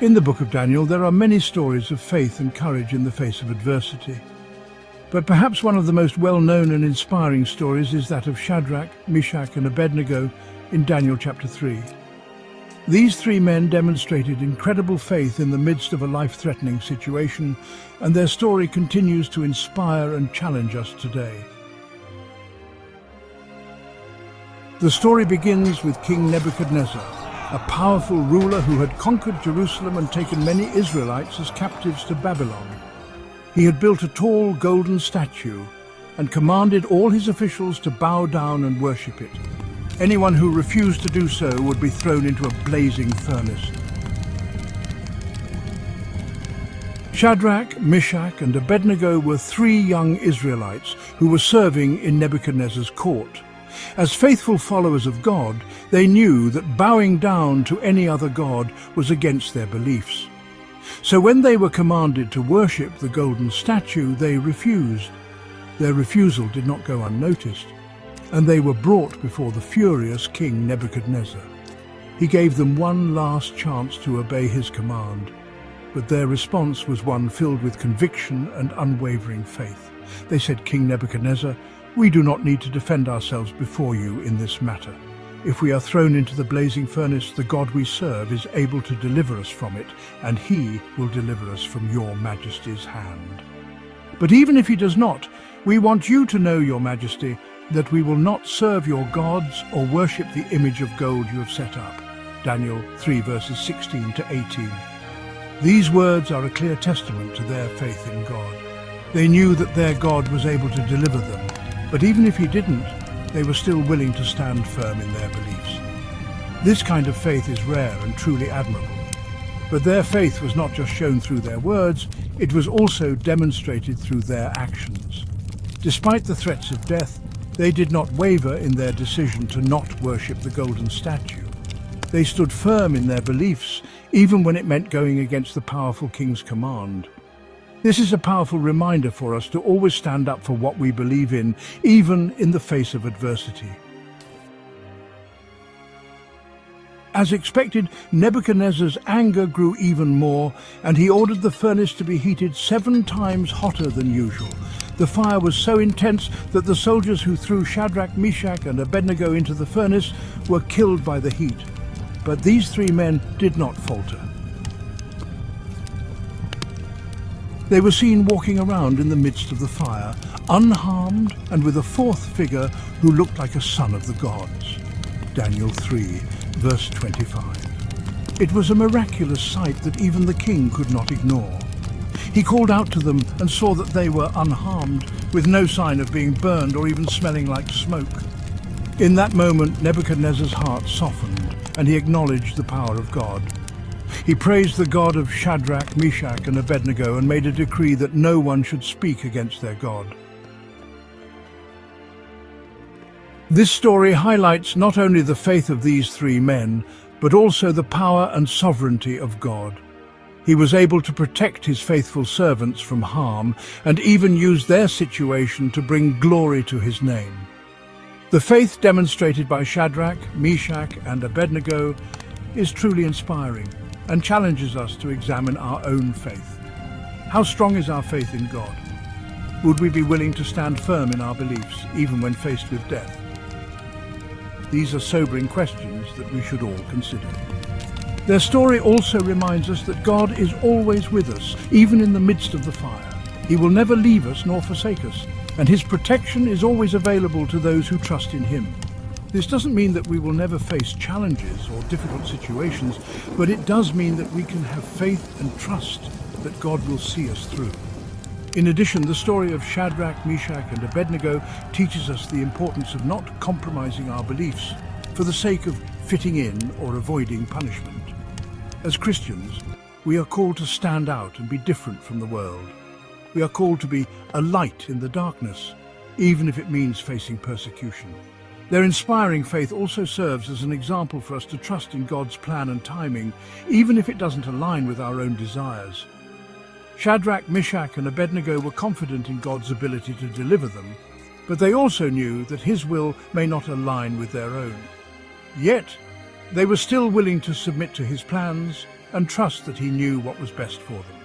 In the book of Daniel, there are many stories of faith and courage in the face of adversity. But perhaps one of the most well-known and inspiring stories is that of Shadrach, Meshach and Abednego in Daniel chapter 3. These three men demonstrated incredible faith in the midst of a life-threatening situation, and their story continues to inspire and challenge us today. The story begins with King Nebuchadnezzar, a powerful ruler who had conquered Jerusalem and taken many Israelites as captives to Babylon. He had built a tall golden statue and commanded all his officials to bow down and worship it. Anyone who refused to do so would be thrown into a blazing furnace. Shadrach, Meshach and Abednego were three young Israelites who were serving in Nebuchadnezzar's court. As faithful followers of God, they knew that bowing down to any other god was against their beliefs. So when they were commanded to worship the golden statue, they refused. Their refusal did not go unnoticed, and they were brought before the furious King Nebuchadnezzar. He gave them one last chance to obey his command, but their response was one filled with conviction and unwavering faith. They said, "King Nebuchadnezzar, we do not need to defend ourselves before you in this matter. If we are thrown into the blazing furnace, the God we serve is able to deliver us from it, and he will deliver us from your majesty's hand. But even if he does not, we want you to know, your majesty, that we will not serve your gods or worship the image of gold you have set up." Daniel 3 verses 16 to 18. These words are a clear testament to their faith in God. They knew that their God was able to deliver them, but even if he didn't, they were still willing to stand firm in their beliefs. This kind of faith is rare and truly admirable. But their faith was not just shown through their words, it was also demonstrated through their actions. Despite the threats of death, they did not waver in their decision to not worship the golden statue. They stood firm in their beliefs, even when it meant going against the powerful king's command. This is a powerful reminder for us to always stand up for what we believe in, even in the face of adversity. As expected, Nebuchadnezzar's anger grew even more, and he ordered the furnace to be heated 7 times hotter than usual. The fire was so intense that the soldiers who threw Shadrach, Meshach and Abednego into the furnace were killed by the heat. But these three men did not falter. They were seen walking around in the midst of the fire, unharmed and with a fourth figure who looked like a son of the gods. Daniel 3, verse 25. It was a miraculous sight that even the king could not ignore. He called out to them and saw that they were unharmed, with no sign of being burned or even smelling like smoke. In that moment, Nebuchadnezzar's heart softened, and he acknowledged the power of God. He praised the God of Shadrach, Meshach and Abednego and made a decree that no one should speak against their God. This story highlights not only the faith of these three men, but also the power and sovereignty of God. He was able to protect his faithful servants from harm and even use their situation to bring glory to his name. The faith demonstrated by Shadrach, Meshach and Abednego is truly inspiring and challenges us to examine our own faith. How strong is our faith in God? Would we be willing to stand firm in our beliefs, even when faced with death? These are sobering questions that we should all consider. Their story also reminds us that God is always with us, even in the midst of the fire. He will never leave us nor forsake us, and his protection is always available to those who trust in him. This doesn't mean that we will never face challenges or difficult situations, but it does mean that we can have faith and trust that God will see us through. In addition, the story of Shadrach, Meshach and Abednego teaches us the importance of not compromising our beliefs for the sake of fitting in or avoiding punishment. As Christians, we are called to stand out and be different from the world. We are called to be a light in the darkness, even if it means facing persecution. Their inspiring faith also serves as an example for us to trust in God's plan and timing, even if it doesn't align with our own desires. Shadrach, Meshach and Abednego were confident in God's ability to deliver them, but they also knew that his will may not align with their own. Yet, they were still willing to submit to his plans and trust that he knew what was best for them.